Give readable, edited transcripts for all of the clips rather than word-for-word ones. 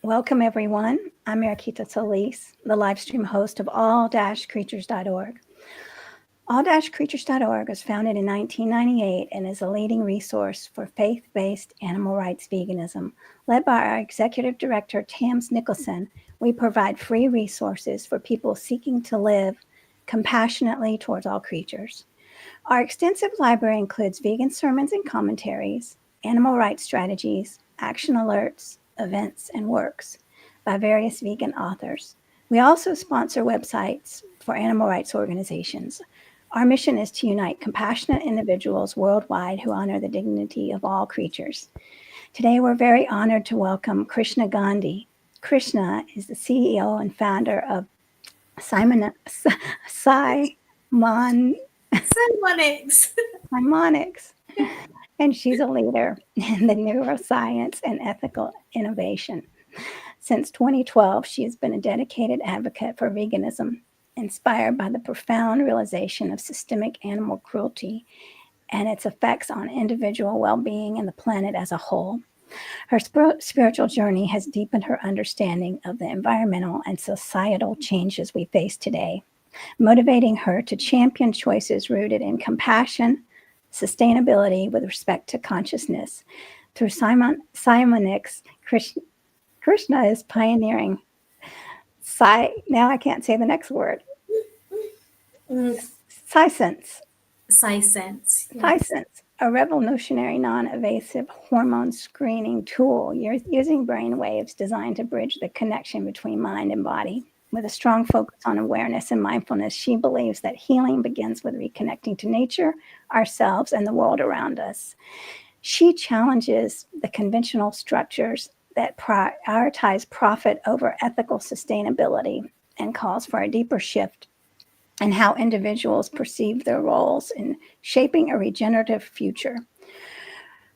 Welcome, everyone. I'm Mariquita Solis, the live stream host of all-creatures.org. All-creatures.org was founded in 1998 and is a leading resource for faith-based animal rights veganism. Led by our executive director, Tams Nicholson, we provide free resources for people seeking to live compassionately towards all creatures. Our extensive library includes vegan sermons and commentaries, animal rights strategies, action alerts, events, and works by various vegan authors. We also sponsor websites for animal rights organizations. Our mission is to unite compassionate individuals worldwide who honor the dignity of all creatures. Today, we're very honored to welcome Krishna Gandhi. Krishna is the CEO and founder of Simon, Simon, Psimonix. Psimonix, and she's a leader in the neuroscience and ethical innovation. Since 2012, she has been a dedicated advocate for veganism, inspired by the profound realization of systemic animal cruelty and its effects on individual well-being and the planet as a whole. Her spiritual journey has deepened her understanding of the environmental and societal changes we face today, motivating her to champion choices rooted in compassion, sustainability with respect to consciousness. Through Simonix, Krishna is pioneering now I can't say the next word. PsiSense. PsiSense. PsiSense, a revolutionary non-invasive hormone screening tool using brainwaves designed to bridge the connection between mind and body. With a strong focus on awareness and mindfulness, she believes that healing begins with reconnecting to nature, ourselves, and the world around us. She challenges the conventional structures that prioritize profit over ethical sustainability and calls for a deeper shift in how individuals perceive their roles in shaping a regenerative future.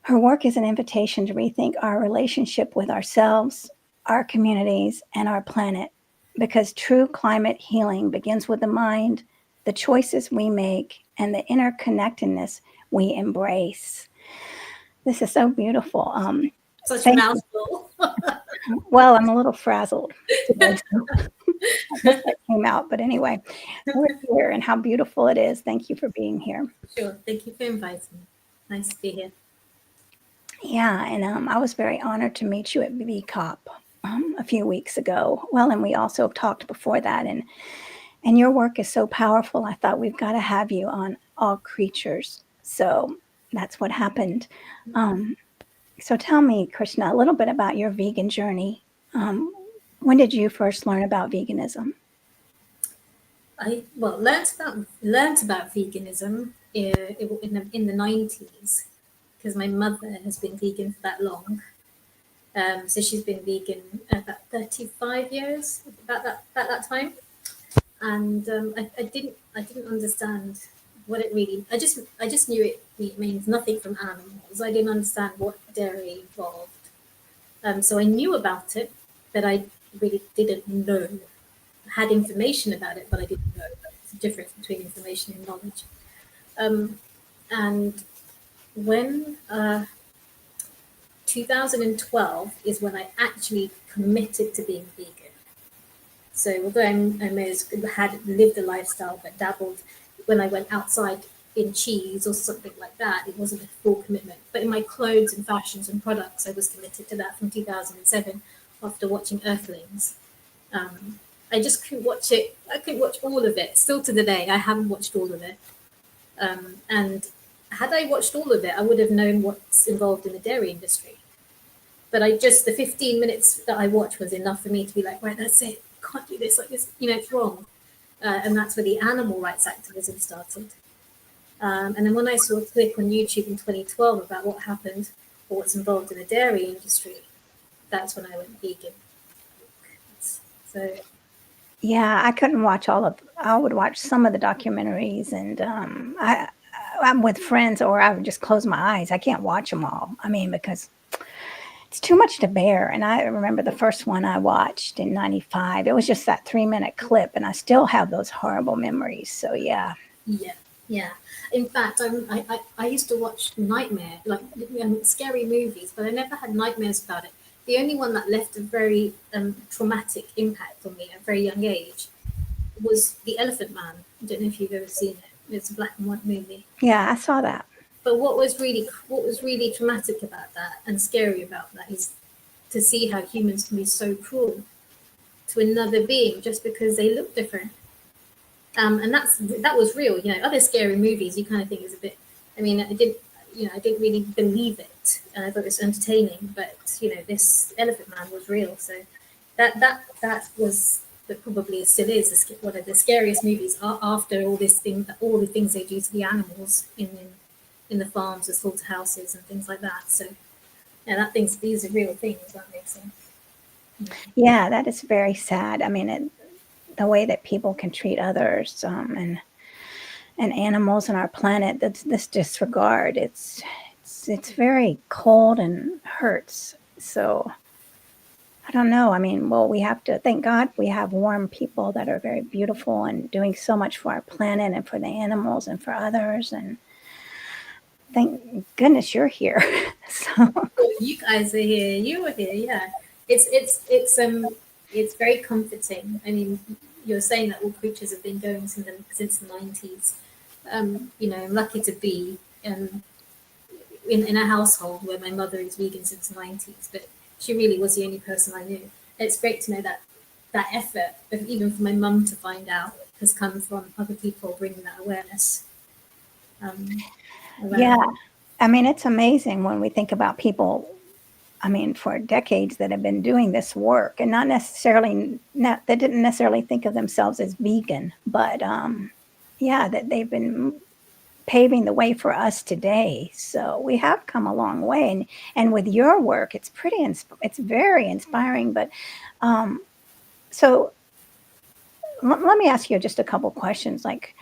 Her work is an invitation to rethink our relationship with ourselves, our communities, and our planet, because true climate healing begins with the mind, the choices we make, and the interconnectedness we embrace. This is so beautiful. Such a mouthful. Well, I'm a little frazzled today. So I guess that came out. But anyway, we're here and how beautiful it is. Thank you for being here. Sure. Thank you for inviting me. Nice to be here. Yeah, and I was very honored to meet you at VCOP a few weeks ago. Well, and we also talked before that, and your work is so powerful. I thought we've got to have you on All Creatures. So that's what happened. So tell me, Krishna, a little bit about your vegan journey. When did you first learn about veganism? I learned about veganism in the 90s because my mother has been vegan for that long. So she's been vegan about 35 years about that time, and I didn't understand what it really. I just knew it means nothing from animals. I didn't understand what dairy involved. So I knew about it, but I really didn't know. I had information about it, but I didn't know. There's a difference between information and knowledge. And when 2012 is when I actually committed to being vegan. So although I had lived a lifestyle but dabbled when I went outside in cheese or something like that, it wasn't a full commitment. But in my clothes and fashions and products, I was committed to that from 2007 after watching Earthlings. I just couldn't watch it. I couldn't watch all of it. Still to the day, I haven't watched all of it. And had I watched all of it, I would have known what's involved in the dairy industry. But the 15 minutes that I watched was enough for me to be like, right, that's it. Can't do this like this. It's wrong. And that's where the animal rights activism started. And then when I saw a clip on YouTube in 2012 about what happened or what's involved in the dairy industry, that's when I went vegan. So. Yeah, I couldn't watch I would watch some of the documentaries, and I'm with friends, or I would just close my eyes. I can't watch them all. I mean, because it's too much to bear. And I remember the first one I watched in 95. It was just that 3-minute clip, and I still have those horrible memories. So, yeah. Yeah. In fact, I used to watch scary movies, but I never had nightmares about it. the only one that left a very traumatic impact on me at a very young age was The Elephant Man. I don't know if you've ever seen it. It's a black and white movie. Yeah, I saw that. But what was really traumatic about that and scary about that is to see how humans can be so cruel to another being just because they look different. And that was real. Other scary movies you kind of think is a bit. I mean, I didn't really believe it. I thought it was entertaining, but this Elephant Man was real. So that was that probably still is one of the scariest movies after all the things they do to the animals in the farms, the slaughterhouses, and things like that. So these are real things. That makes sense. Yeah, that is very sad. I mean, the way that people can treat others, and animals on our planet, this disregard, it's very cold and hurts. So I don't know. I mean, well, we have to thank God we have warm people that are very beautiful and doing so much for our planet and for the animals and for others. And thank goodness you're here. So You guys are here. You were here. Yeah, it's very comforting. I mean, you're saying that all creatures have been going since the 90s. I'm lucky to be in a household where my mother is vegan since the 90s, but she really was the only person I knew. It's great to know that effort, even for my mum to find out, has come from other people bringing that awareness. yeah, I mean, it's amazing when we think about people, I mean, for decades that have been doing this work and they didn't necessarily think of themselves as vegan, but yeah, that they've been paving the way for us today. So we have come a long way, and with your work, it's it's very inspiring. But so let me ask you just a couple questions. Like,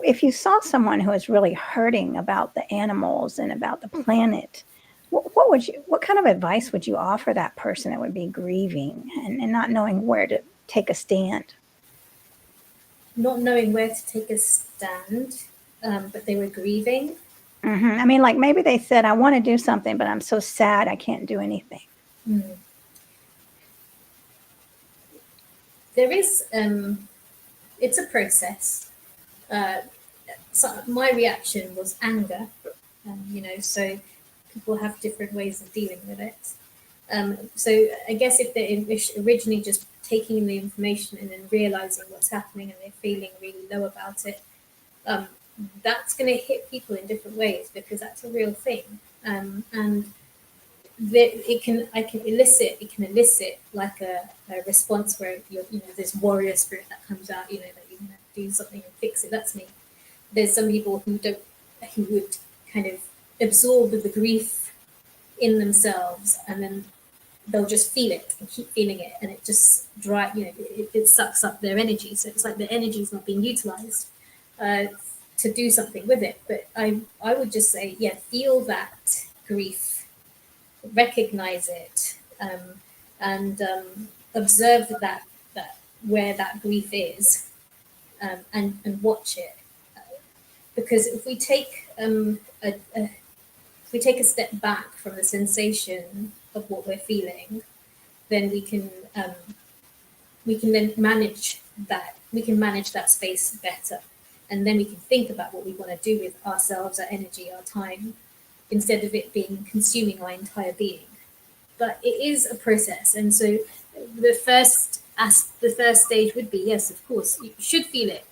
if you saw someone who is really hurting about the animals and about the planet, what kind of advice would you offer that person that would be grieving and not knowing where to take a stand? Not knowing where to take a stand, but they were grieving. I mean, like maybe they said, I want to do something, but I'm so sad I can't do anything. There is, it's a process. So my reaction was anger, so people have different ways of dealing with it. So I guess if they're originally just taking in the information and then realizing what's happening and they're feeling really low about it, that's going to hit people in different ways because that's a real thing. And it can elicit like a response where this warrior spirit that comes out, that you're going to do something and fix it. That's me. There's some people who would kind of absorb the grief in themselves, and then they'll just feel it and keep feeling it, and it just it sucks up their energy. So it's like the energy is not being utilized to do something with it. But I would just say, yeah, feel that grief, recognize it, and observe that where that grief is, and watch it. Because if we take a step back from the sensation of what we're feeling, then we can then manage that. We can manage that space better, and then we can think about what we want to do with ourselves, our energy, our time, instead of it being consuming our entire being. But it is a process, and so the first stage would be, yes, of course, you should feel it,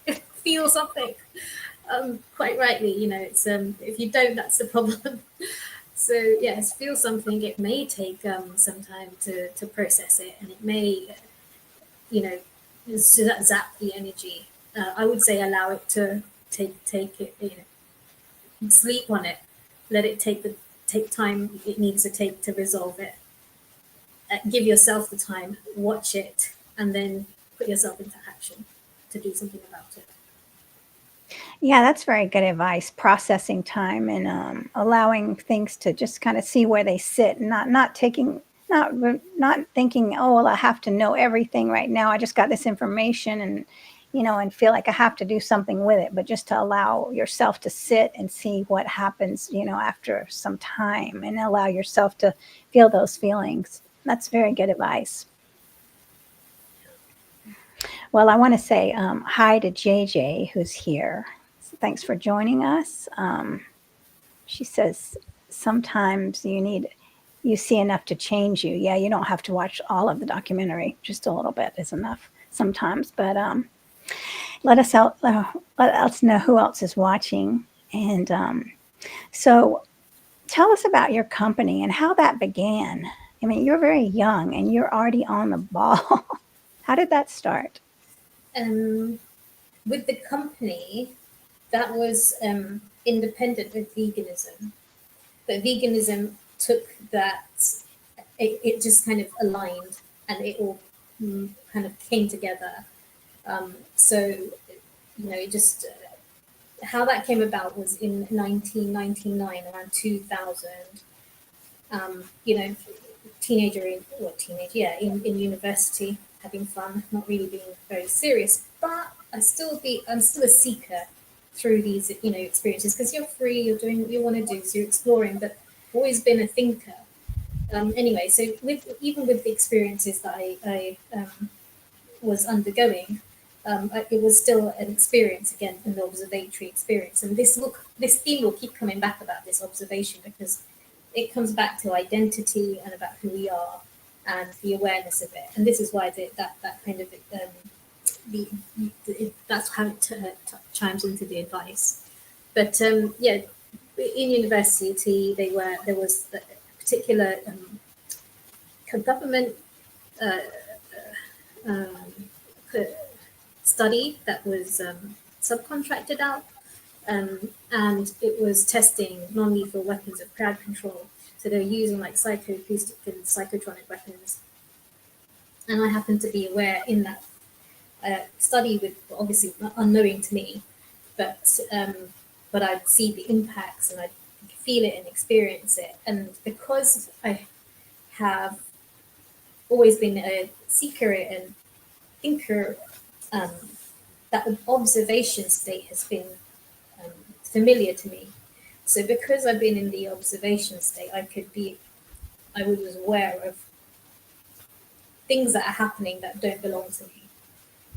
feel something. Quite rightly, it's if you don't, that's the problem. So yes, feel something. It may take some time to process it, and it may, zap the energy. I would say allow it to take it, sleep on it, let it take time it needs to take to resolve it. Give yourself the time, watch it, and then put yourself into action to do something about it. Yeah, that's very good advice. Processing time and allowing things to just kind of see where they sit, and not thinking, oh, well, I have to know everything right now. I just got this information, and feel like I have to do something with it, but just to allow yourself to sit and see what happens, after some time, and allow yourself to feel those feelings. That's very good advice. Well, I want to say hi to JJ, who's here. So thanks for joining us. She says sometimes you see enough to change you. Yeah, you don't have to watch all of the documentary. Just a little bit is enough sometimes. But let us know who else is watching. And so tell us about your company and how that began. I mean, you're very young and you're already on the ball. How did that start? With the company, that was independent of veganism. But veganism took that, it just kind of aligned and it all kind of came together. So, it just, how that came about was in 1999, around 2000. In university, having fun, not really being very serious, but I'm still a seeker through these, experiences, because you're free, you're doing what you want to do, so you're exploring, but I've always been a thinker. Anyway, so even with the experiences that I was undergoing, it was still an experience, again, an observatory experience. And this theme will keep coming back about this observation, because it comes back to identity and about who we are and the awareness of it. And this is why that kind of that's how it chimes into the advice. But in university, there was a particular government study that was subcontracted out, and it was testing non-lethal weapons of crowd control. So they were using like psychoacoustic and psychotronic weapons. And I happened to be aware in that study, with obviously unknowing to me, but I'd see the impacts and I'd feel it and experience it. And because I have always been a seeker and thinker, that observation state has been familiar to me. So because I've been in the observation state, I was aware of things that are happening that don't belong to me.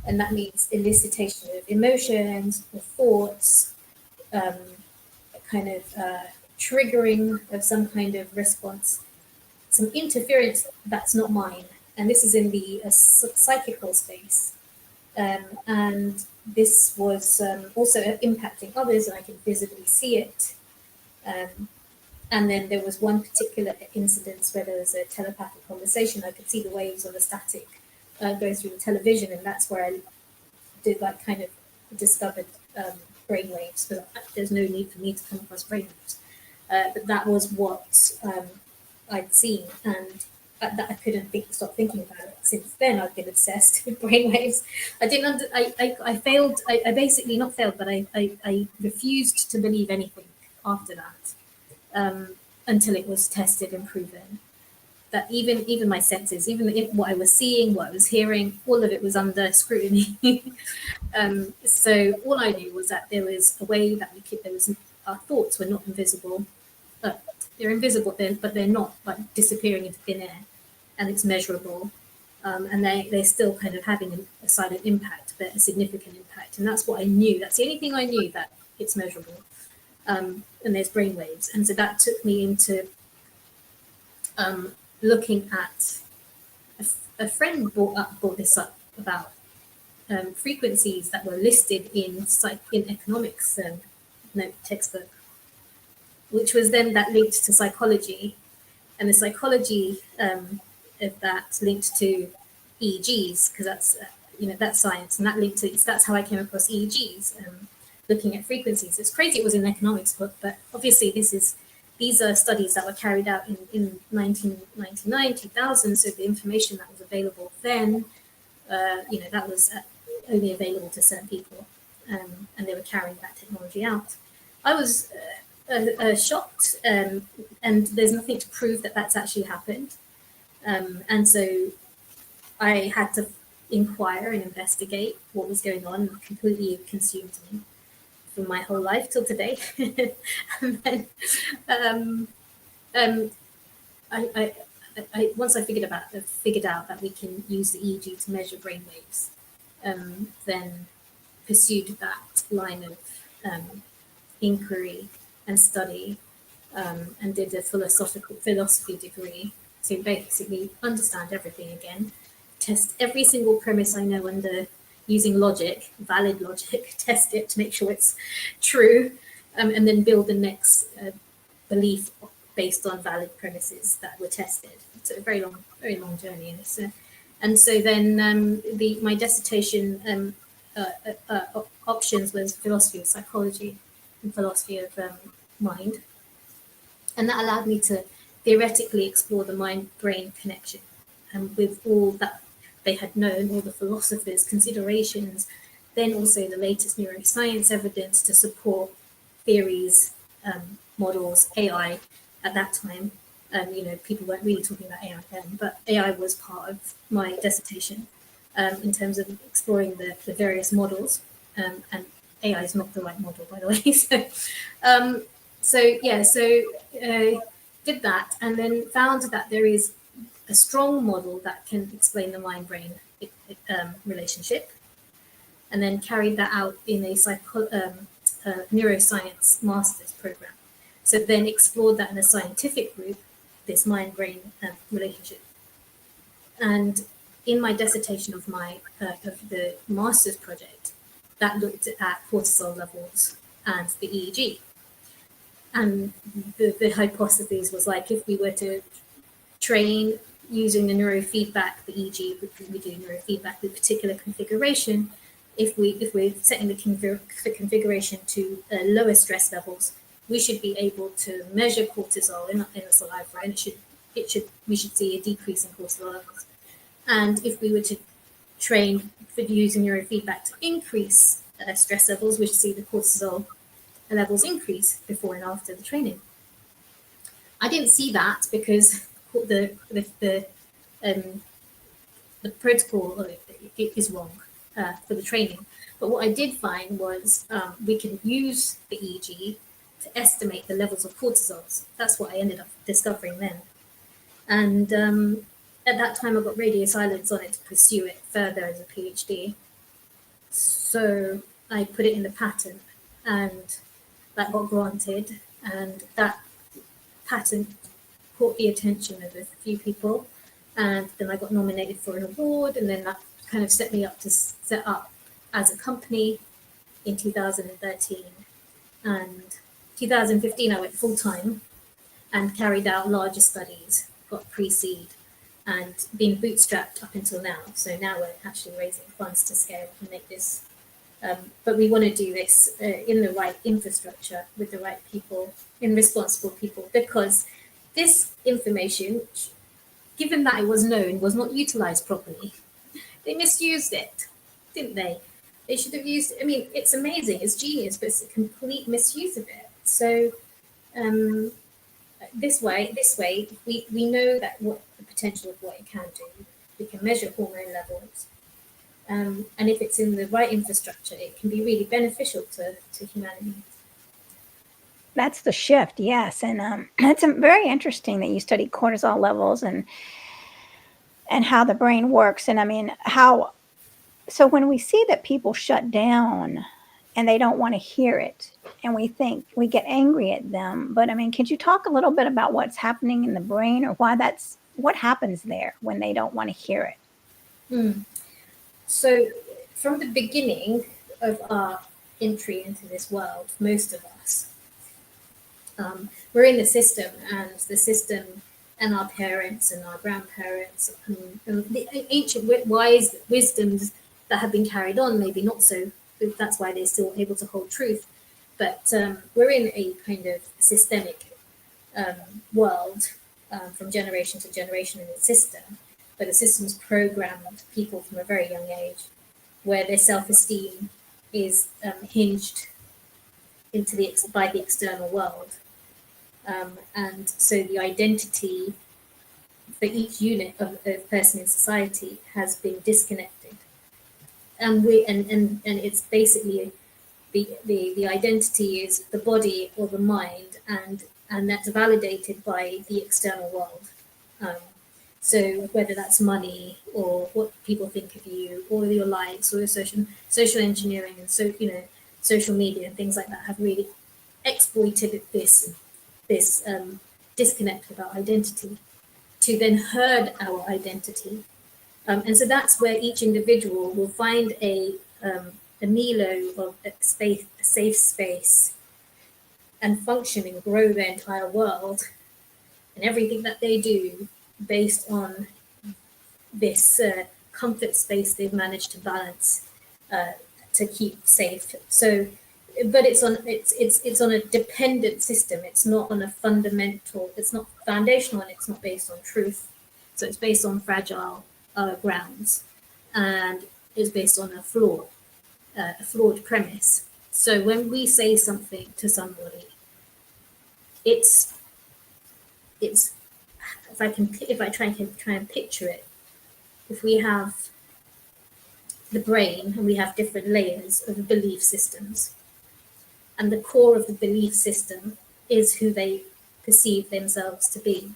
And that means elicitation of emotions or thoughts, kind of triggering of some kind of response, some interference that's not mine. And this is in the psychical space. And this was also impacting others, and I could visibly see it. And then there was one particular incident where there was a telepathic conversation. I could see the waves of the static go through the television, and that's where I did like kind of discovered brainwaves. But there's no need for me to come across brainwaves. But that was what I'd seen, and that I couldn't stop thinking about it. Since then, I've been obsessed with brainwaves. I failed. I basically not failed, but I refused to believe anything after that, until it was tested and proven that even my senses, even what I was seeing, what I was hearing, all of it was under scrutiny. So all I knew was that there was a way that our thoughts were not invisible. They're invisible, but they're not like disappearing into thin air, and it's measurable. And they're still kind of having a silent impact, but a significant impact. And that's what I knew. That's the only thing I knew, that it's measurable. And there's brainwaves. And so that took me into looking at a friend brought this up about frequencies that were listed in economics textbook, which was then that linked to psychology, and the psychology of that linked to EEGs, because that's that's science, and that linked to that's how I came across EEGs, looking at frequencies. It's crazy it was in an economics book, but obviously these are studies that were carried out in 1999, 2000. So the information that was available then, that was only available to certain people, and they were carrying that technology out. I was shocked, and there's nothing to prove that that's actually happened. And so I had to inquire and investigate what was going on, and completely consumed me for my whole life till today. And then I once I figured out that we can use the EEG to measure brain waves, then pursued that line of inquiry and study, and did a philosophy degree to basically understand everything again, test every single premise I know under using logic, valid logic, test it to make sure it's true, and then build the next belief based on valid premises that were tested. It's a very long journey. And so then my dissertation options was philosophy of psychology and philosophy of mind. And that allowed me to theoretically explore the mind-brain connection, and with all that they had known, all the philosophers' considerations, then also the latest neuroscience evidence to support theories, models, AI at that time. People weren't really talking about AI then, but AI was part of my dissertation in terms of exploring the various models. And AI is not the right model, by the way. Did that, and then found that there is a strong model that can explain the mind-brain relationship, and then carried that out in a neuroscience master's program. So then explored that in a scientific group, this mind-brain relationship. And in my dissertation of the master's project, that looked at cortisol levels and the EEG. And the hypothesis was like, if we were to train using the neurofeedback, the EEG, we do neurofeedback with particular configuration. If we're setting the configuration to lower stress levels, we should be able to measure cortisol in the saliva, and we should see a decrease in cortisol levels. And if we were to train for using neurofeedback to increase stress levels, we should see the cortisol levels increase before and after the training. I didn't see that because the protocol is wrong for the training. But what I did find was we can use the EEG to estimate the levels of cortisols. That's what I ended up discovering then. And at that time, I got radio silence on it to pursue it further as a PhD. So I put it in the patent, and that got granted. And that patent caught the attention of a few people. And then I got nominated for an award, and then that kind of set me up to set up as a company in 2013. And 2015, I went full time and carried out larger studies, got pre-seed, and been bootstrapped up until now. So now we're actually raising funds to scale and make this. But we want to do this in the right infrastructure with the right people, in responsible people, because this information, given that it was known, was not utilized properly. They misused it, didn't they? They should have used, I mean, it's amazing, it's genius, but it's a complete misuse of it. So this way, we know that what the potential of what it can do. We can measure hormone levels. And if it's in the right infrastructure, it can be really beneficial to humanity. That's the shift, yes. And it's very interesting that you study cortisol levels and how the brain works. And I mean, so when we see that people shut down and they don't want to hear it, and we get angry at them. But I mean, could you talk a little bit about what's happening in the brain, or what happens there when they don't want to hear it? So from the beginning of our entry into this world, most of us, we're in the system, and our parents and our grandparents, and the ancient wise wisdoms that have been carried on, maybe not so, that's why they're still able to hold truth. But we're in a kind of systemic world from generation to generation in the system, where the system's programmed people from a very young age, where their self-esteem is hinged by the external world. And so the identity for each unit of person in society has been disconnected. And it's basically the identity is the body or the mind, and that's validated by the external world. So whether that's money or what people think of you, or your likes, or your social engineering, and so social media and things like that have really exploited this disconnect with our identity to then herd our identity. And so that's where each individual will find a nilo of a safe space, and function and grow their entire world and everything that they do based on this comfort space they've managed to balance to keep safe. So, but it's on a dependent system. It's not on a fundamental. It's not foundational, and it's not based on truth. So it's based on fragile grounds, and it's based on a flawed premise. So when we say something to somebody, it's if I try and picture it, if we have the brain and we have different layers of belief systems, and the core of the belief system is who they perceive themselves to be.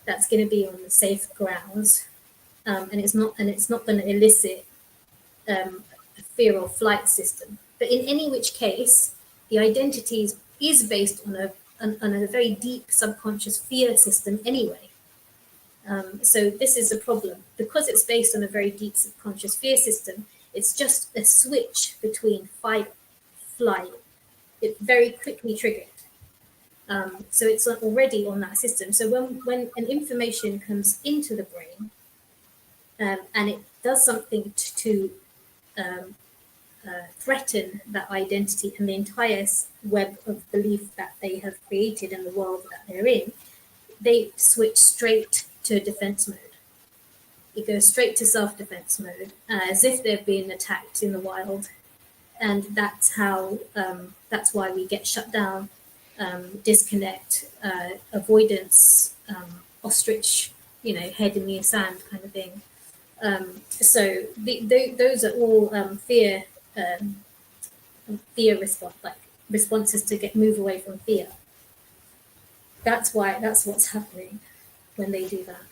That's going to be on the safe grounds, and it's not going to elicit a fear or flight system. But in any which case, the identity is based on a very deep subconscious fear system anyway. So this is a problem. Because it's based on a very deep subconscious fear system, it's just a switch between fight, flight. It very quickly triggered. So it's already on that system. So when an information comes into the brain, and it does something to threaten that identity and the entire web of belief that they have created in the world that they're in, they switch straight to defense mode. It goes straight to self-defense mode, as if they've been attacked in the wild. And that's why we get shut down, disconnect, avoidance, ostrich, head in the sand kind of thing. So those are all fear response, like responses to move away from fear. That's what's happening when they do that.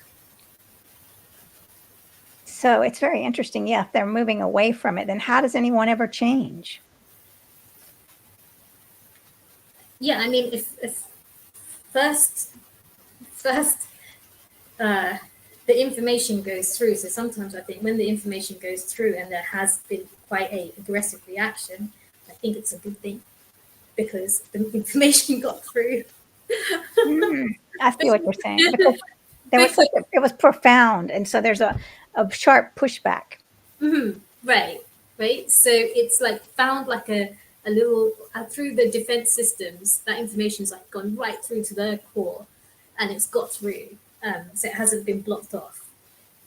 So it's very interesting. Yeah, if they're moving away from it, then how does anyone ever change? Yeah, I mean, if first the information goes through. So sometimes I think when the information goes through and there has been quite a aggressive reaction, I think it's a good thing, because the information got through. I see what you're saying. Because it was profound, and so there's a sharp pushback. Mm-hmm. Right. So it's like found like a little through the defense systems. That information's like gone right through to their core, and it's got through. So it hasn't been blocked off,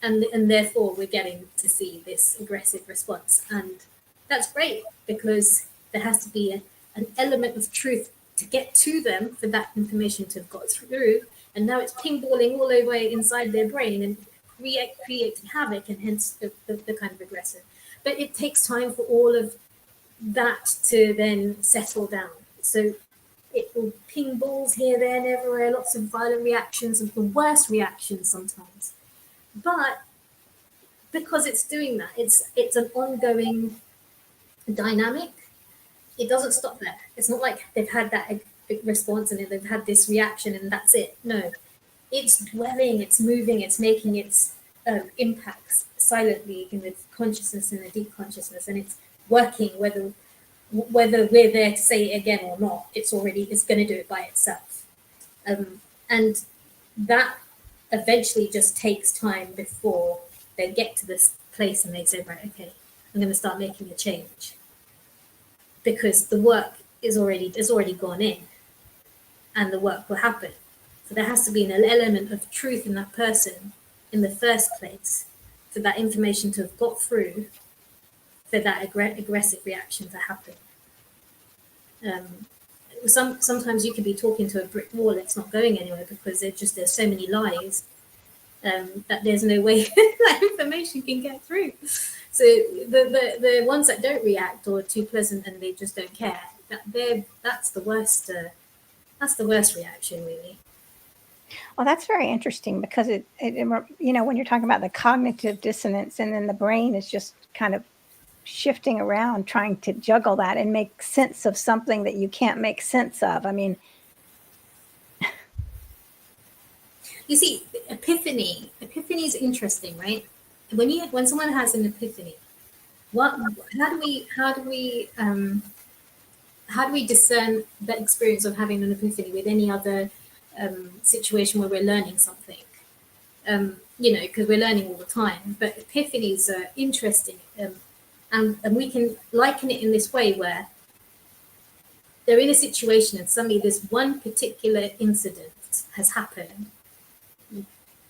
and therefore we're getting to see this aggressive response, and that's great, because there has to be an element of truth to get to them for that information to have got through, and now it's ping-balling all over inside their brain and creating havoc, and hence the kind of aggressive. But it takes time for all of that to then settle down. So it will ping balls here, there, and everywhere, lots of violent reactions, and the worst reactions sometimes. But because it's doing that, it's an ongoing dynamic. It doesn't stop there. It's not like they've had that big response and they've had this reaction and that's it. No, it's dwelling, it's moving, it's making its impacts silently in the consciousness and the deep consciousness, and it's working whether we're there to say it again or not. It's going to do it by itself, and that eventually just takes time before they get to this place and they say, right, okay, I'm going to start making a change, because the work is already gone in, and the work will happen. So there has to be an element of truth in that person in the first place, for that information to have got through, for that aggressive reaction to happen. Sometimes you could be talking to a brick wall, it's not going anywhere, because there's so many lies, that there's no way that information can get through. So the ones that don't react or are too pleasant and they just don't care, that's the worst reaction, really. Well, that's very interesting because when you're talking about the cognitive dissonance and then the brain is just kind of shifting around, trying to juggle that and make sense of something that you can't make sense of. I mean, You see, epiphany is interesting, right? When someone has an epiphany, what how do we discern the experience of having an epiphany with any other situation where we're learning something? Because we're learning all the time, but epiphanies are interesting, and we can liken it in this way where they're in a situation and suddenly this one particular incident has happened,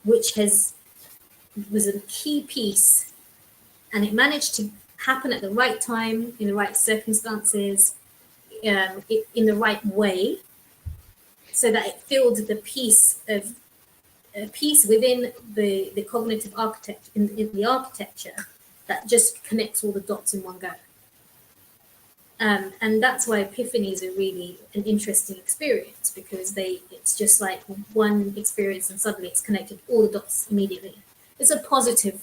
which was a key piece, and it managed to happen at the right time, in the right circumstances, in the right way, so that it filled the piece within the cognitive architecture in the architecture that just connects all the dots in one go. And that's why epiphanies are really an interesting experience, because it's just like one experience and suddenly it's connected all the dots immediately. It's a positive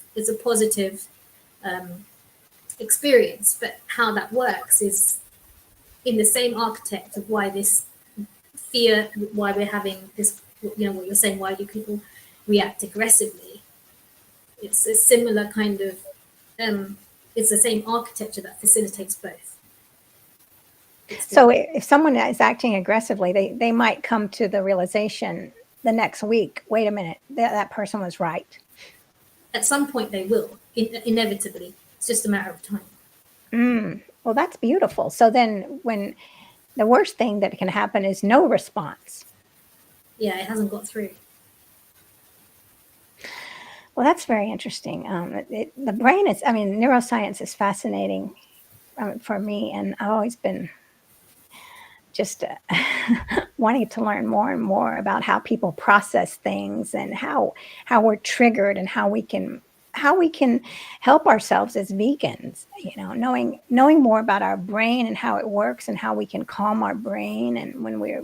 experience, but how that works is in the same architect of why this fear, why we're having this, what you're saying, why do people react aggressively? It's a similar kind of, it's the same architecture that facilitates both. so if someone is acting aggressively, they might come to the realization the next week, wait a minute, that person was right. At some point they will, inevitably. It's just a matter of time. Well, that's beautiful. So then when the worst thing that can happen is no response. Yeah, it hasn't got through. Well, that's very interesting. The brain is, I mean, neuroscience is fascinating for me, and I've always been just wanting to learn more and more about how people process things and how we're triggered and how we can help ourselves as vegans, knowing more about our brain and how it works and how we can calm our brain, and when we're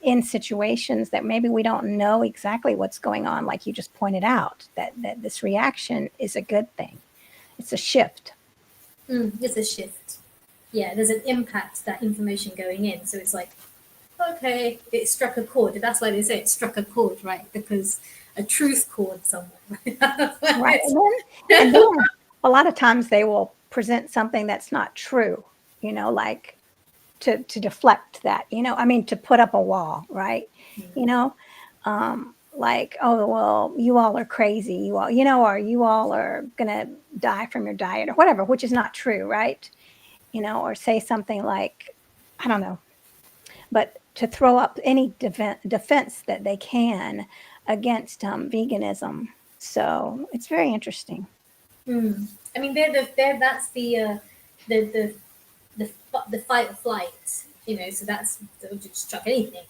in situations that maybe we don't know exactly what's going on, like you just pointed out, that this reaction is a good thing. It's a shift. It's a shift. Yeah, there's an impact, that information going in. So it's like, okay, it struck a chord. That's why they say it struck a chord, right? Because a truth chord somewhere. Right. And then a lot of times they will present something that's not true, like to deflect that, I mean, to put up a wall, right? Like, oh, well, you all are crazy, you all, or you all are gonna die from your diet or whatever, which is not true, right? Or say something like, I don't know, but to throw up any defense that they can against veganism. So it's very interesting. I mean, that's the the fight or flight, so they'll just chuck anything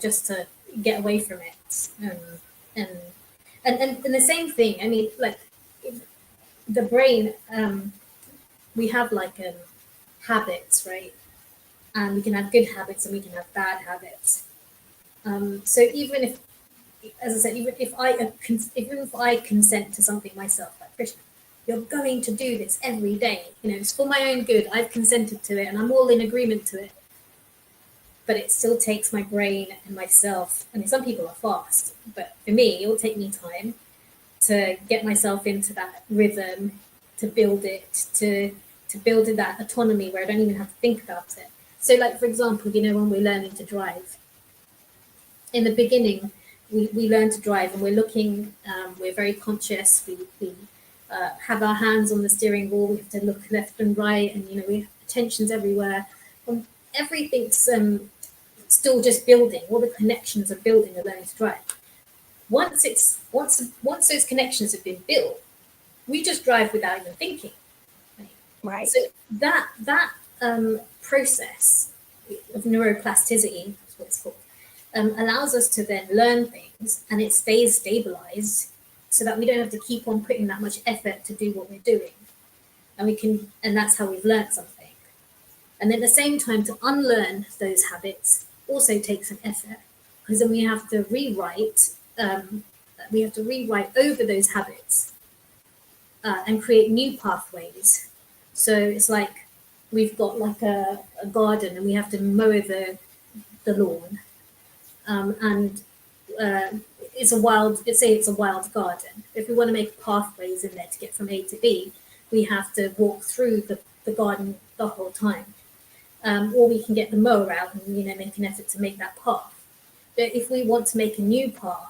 just to get away from it. And, and the same thing, I mean, like the brain, we have like habits, right? And we can have good habits and we can have bad habits. So even if, as I said, even if I consent to something myself, like Krishna, you're going to do this every day. It's for my own good. I've consented to it, and I'm all in agreement to it. But it still takes my brain and myself. I mean, some people are fast, but for me, it will take me time to get myself into that rhythm, to build it, to build that autonomy where I don't even have to think about it. So, like for example, when we're learning to drive, in the beginning, we learn to drive and we're looking, we're very conscious, we have our hands on the steering wheel, we have to look left and right, and we have attentions everywhere. And everything's still just building, all the connections are building and learning to drive. Once those connections have been built, we just drive without even thinking. Right. So that process of neuroplasticity, that's what it's called, allows us to then learn things, and it stays stabilized so that we don't have to keep on putting that much effort to do what we're doing. And that's how we've learned something. And at the same time, to unlearn those habits also takes an effort, because then we have to rewrite over those habits and create new pathways. So it's like we've got like a garden and we have to mow the lawn, and it's a wild. Let's say it's a wild garden. If we want to make pathways in there to get from A to B, we have to walk through the garden the whole time, or we can get the mower out and make an effort to make that path. But if we want to make a new path,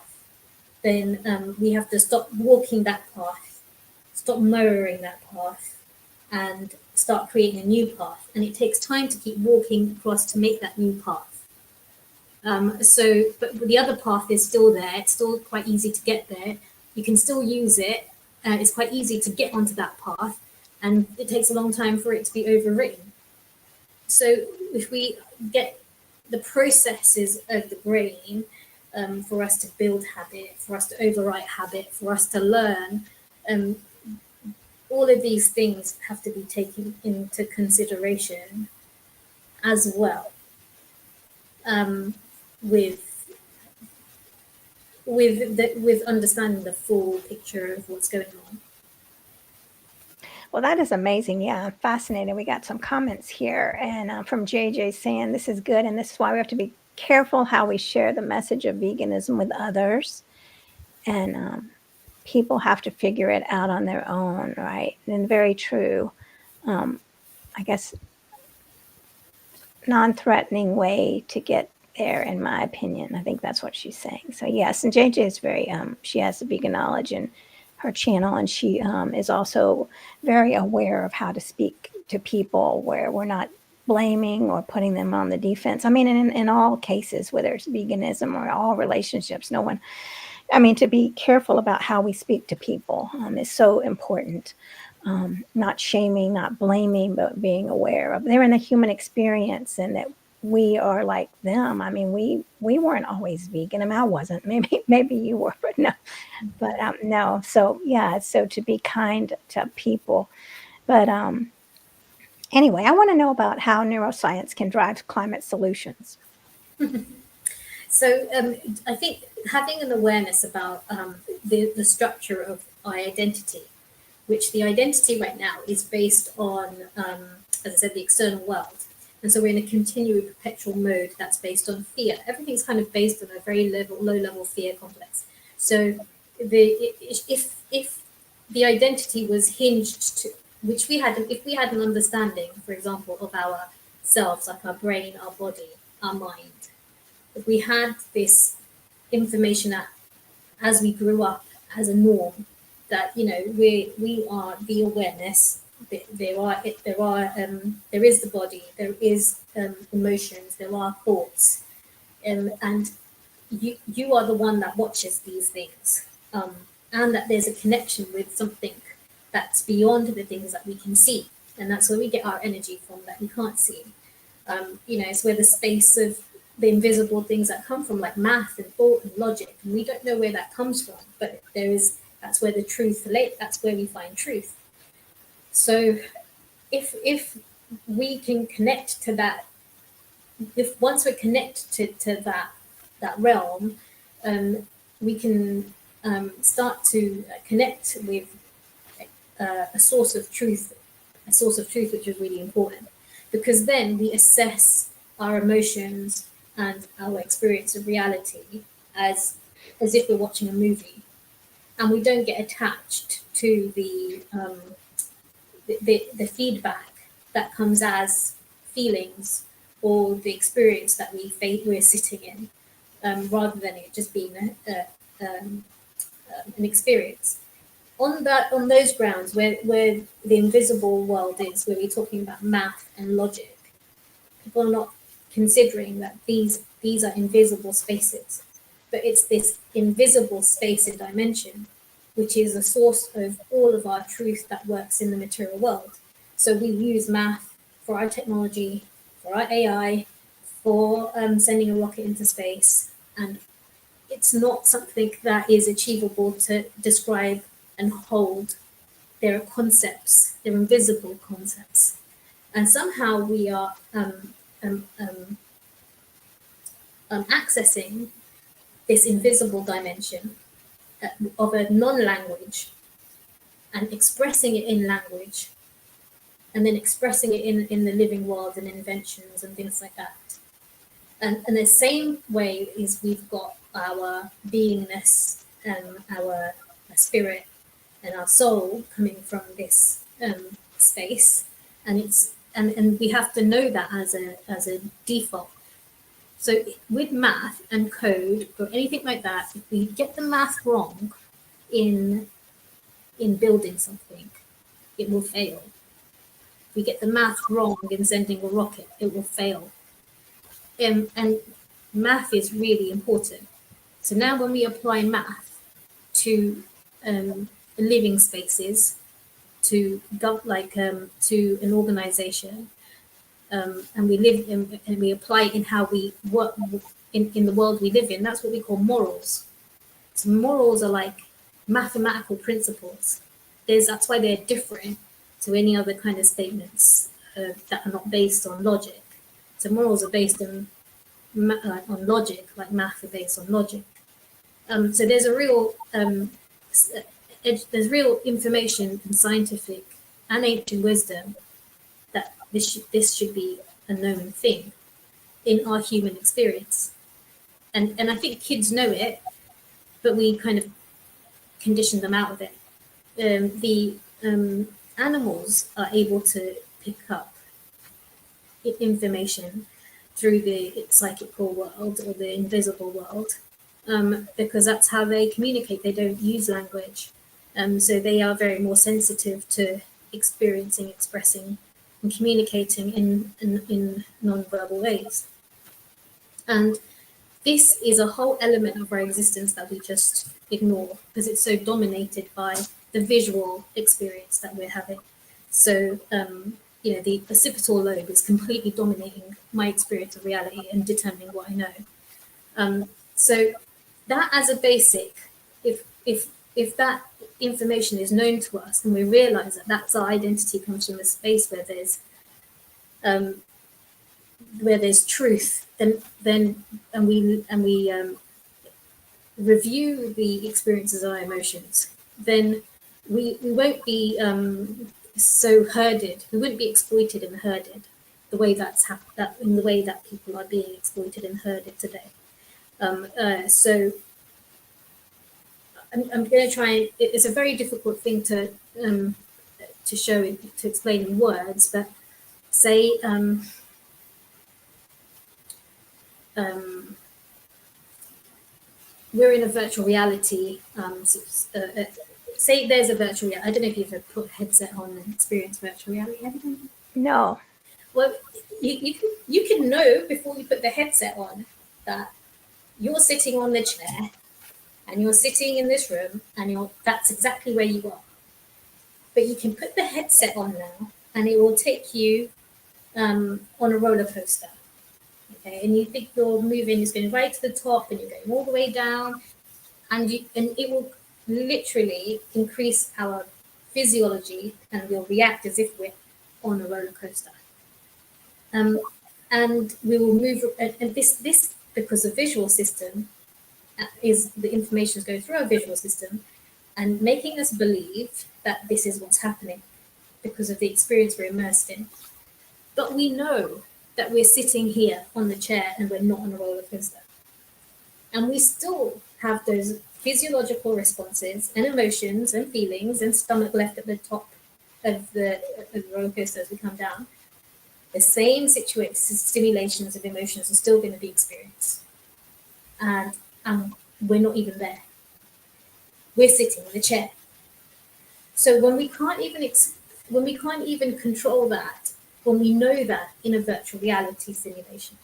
then we have to stop walking that path, stop mowing that path, and start creating a new path. And it takes time to keep walking across to make that new path. But the other path is still there. It's still quite easy to get there. You can still use it. It's quite easy to get onto that path, and it takes a long time for it to be overwritten. So if we get the processes of the brain for us to build habit, for us to overwrite habit, for us to learn, all of these things have to be taken into consideration as well, with understanding the full picture of what's going on. Well, that is amazing. Yeah, I'm fascinated. We got some comments here, and from JJ saying this is good, and this is why we have to be careful how we share the message of veganism with others, and people have to figure it out on their own, right? And very true. I guess non-threatening way to get there, in my opinion. I think that's what she's saying. So yes, and JJ is very she has the vegan knowledge in her channel, and she is also very aware of how to speak to people where we're not blaming or putting them on the defense. I mean, in all cases, whether it's veganism or all relationships, no one, I mean, to be careful about how we speak to people is so important. Not shaming, not blaming, but being aware of they're in the human experience, and that we are like them. I mean, we weren't always vegan. I mean, I wasn't. Maybe you were, but no. But no. So yeah. So to be kind to people. But anyway, I want to know about how neuroscience can drive climate solutions. So I think having an awareness about the structure of our identity, which the identity right now is based on, as I said, the external world. And so we're in a continual perpetual mode that's based on fear. Everything's kind of based on a very low level fear complex. So if the identity was hinged to, which we had, if we had an understanding, for example, of ourselves, like our brain, our body, our mind, if we had this information that as we grew up as a norm, that we are the awareness. There is the body. There is emotions. There are thoughts, and you are the one that watches these things, and that there's a connection with something that's beyond the things that we can see, and that's where we get our energy from that we can't see. It's where the space of the invisible things that come from, like math and thought and logic, and we don't know where that comes from, but that's where the truth lays. That's where we find truth. So if we can connect to that, if once we're connected to that realm, we can start to connect with a source of truth, which is really important, because then we assess our emotions and our experience of reality as if we're watching a movie, and we don't get attached to the feedback that comes as feelings or the experience that we're sitting in, rather than it just being an experience. On those grounds where the invisible world is, where we're talking about math and logic, people are not considering that these are invisible spaces, but it's this invisible space and dimension which is the source of all of our truth that works in the material world. So we use math for our technology, for our AI, for sending a rocket into space, and it's not something that is achievable to describe and hold. There are concepts, they're invisible concepts, and somehow we are accessing this invisible dimension of a non-language and expressing it in language, and then expressing it in the living world and inventions and things like that. And the same way is we've got our beingness and our spirit and our soul coming from this space, and it's and we have to know that as a default. So with math and code or anything like that, if we get the math wrong in building something, it will fail. If we get the math wrong in sending a rocket, it will fail. And math is really important. So now when we apply math to living spaces, to an organization, and we live in, and we apply it in how we work in the world we live in, that's what we call morals. So morals are like mathematical principles. That's why they're different to any other kind of statements that are not based on logic. So morals are based on logic, like math are based on logic. So there's a real there's real information and scientific and ancient wisdom that this should be a known thing in our human experience, and I think kids know it, but we kind of condition them out of it. The animals are able to pick up information through the psychical world or the invisible world, because that's how they communicate. They don't use language, so they are very more sensitive to experiencing, expressing, and communicating in non-verbal ways. And this is a whole element of our existence that we just ignore because it's so dominated by the visual experience that we're having. So, the occipital lobe is completely dominating my experience of reality and determining what I know. So that as a basic, if that information is known to us and we realize that that's our identity comes from a space where there's truth, then we review the experiences of our emotions, then we won't be so herded. We wouldn't be exploited and herded the way in the way that people are being exploited and herded today. So I'm going to try. It's a very difficult thing to show, to explain in words, but say we're in a virtual reality. Say there's a virtual reality. I don't know if you've ever put a headset on and experienced virtual reality. Have you done that? No. Well, you can know before you put the headset on that you're sitting on the chair and you're sitting in this room and that's exactly where you are. But you can put the headset on now and it will take you on a roller coaster. Okay, and you think you're moving, it's going right to the top and you're going all the way down, and it will literally increase our physiology and we'll react as if we're on a roller coaster. And we will move, and this because the visual system is the information is going through our visual system and making us believe that this is what's happening because of the experience we're immersed in. But we know that we're sitting here on the chair and we're not on a roller coaster. And we still have those physiological responses and emotions and feelings and stomach left at the top of the roller coaster as we come down. The same stimulations of emotions are still going to be experienced. And we're not even there. We're sitting in the chair. So when we can't even control that, when we know that in a virtual reality simulation,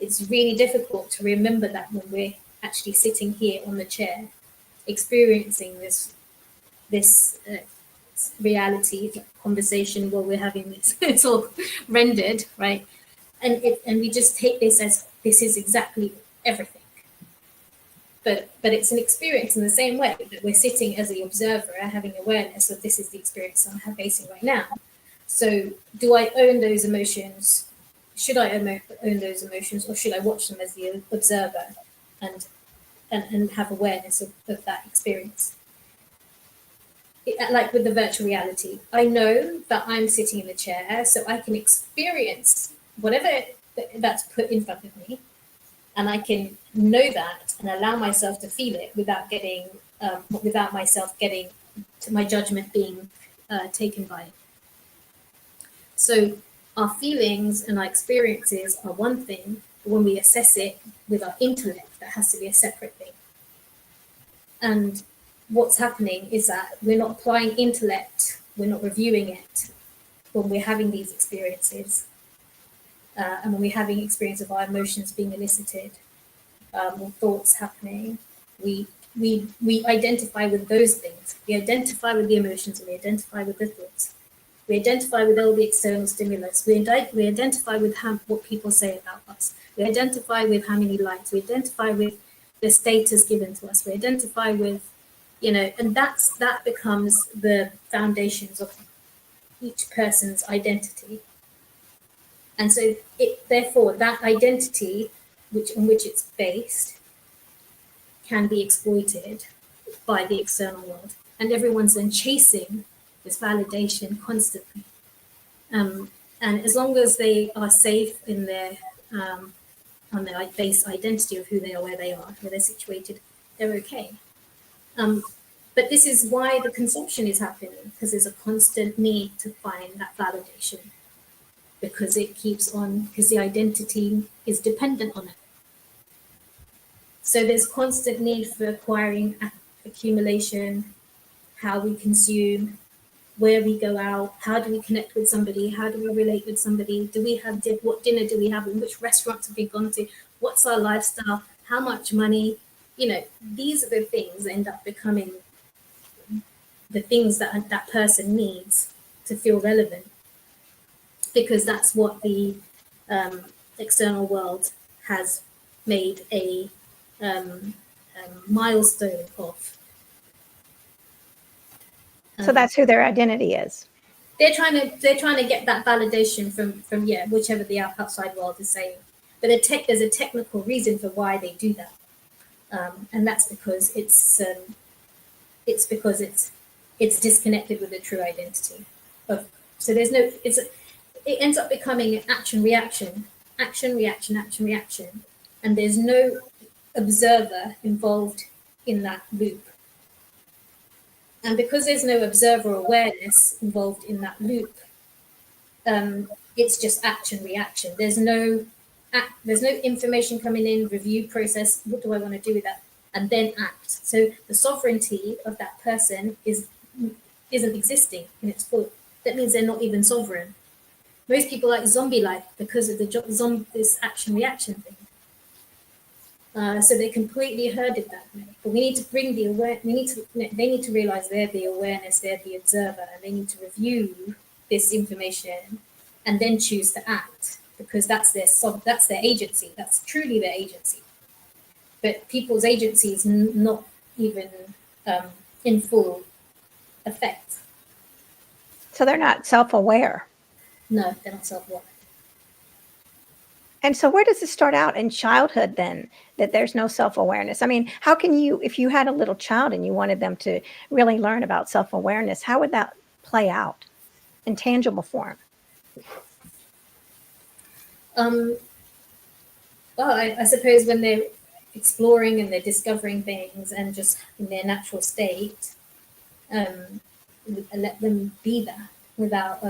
it's really difficult to remember that when we're actually sitting here on the chair, experiencing this reality conversation while we're having this. It's all rendered, right? And we just take this as this is exactly everything. But it's an experience in the same way that we're sitting as the observer, having awareness of this is the experience I'm facing right now. So do I own those emotions? Should I own those emotions, or should I watch them as the observer and and have awareness of that experience. Like with the virtual reality, I know that I'm sitting in the chair, so I can experience whatever that's put in front of me, and I can know that and allow myself to feel it without myself getting to my judgment being taken by it. So our feelings and our experiences are one thing, but when we assess it with our intellect, that has to be a separate thing. And what's happening is that we're not applying intellect, we're not reviewing it when we're having these experiences, and when we're having experience of our emotions being elicited, or thoughts happening. We identify with those things. We identify with the emotions, and we identify with the thoughts. We identify with all the external stimulus. We identify with what people say about us. We identify with how many likes. We identify with the status given to us. We identify with, and that becomes the foundations of each person's identity. And so therefore that identity on which it's based can be exploited by the external world. And everyone's then chasing this validation constantly. And as long as they are safe in their on their base identity of who they are, where they're situated, they're okay. But this is why the consumption is happening, because there's a constant need to find that validation, because the identity is dependent on it. So there's constant need for acquiring, accumulation, how we consume, where we go out, how do we connect with somebody, how do we relate with somebody, what dinner do we have, and which restaurants have we gone to, what's our lifestyle, how much money, these are the things that end up becoming the things that person needs to feel relevant, because that's what the external world has made a milestone of. So that's who their identity is. They're trying to get that validation from whichever the outside world is saying. But there's a technical reason for why they do that, and that's because it's disconnected with the true identity. So there's no. It ends up becoming an action reaction, and there's no observer involved in that loop. And because there's no observer awareness involved in that loop, it's just action reaction. There's no information coming in, review process. What do I want to do with that? And then act. So the sovereignty of that person isn't existing in its full. That means they're not even sovereign. Most people like zombie life because of this action reaction thing. So they're completely herded that way. But we need to bring the they need to realize they're the awareness, they're the observer, and they need to review this information and then choose to act, because that's their agency. That's truly their agency. But people's agency is not even in full effect. So they're not self-aware. No, they're not self-aware. And so where does this start out in childhood then, that there's no self-awareness? I mean, how can you, if you had a little child and you wanted them to really learn about self-awareness, how would that play out in tangible form? Well, I suppose when they're exploring and they're discovering things and just in their natural state, let them be that without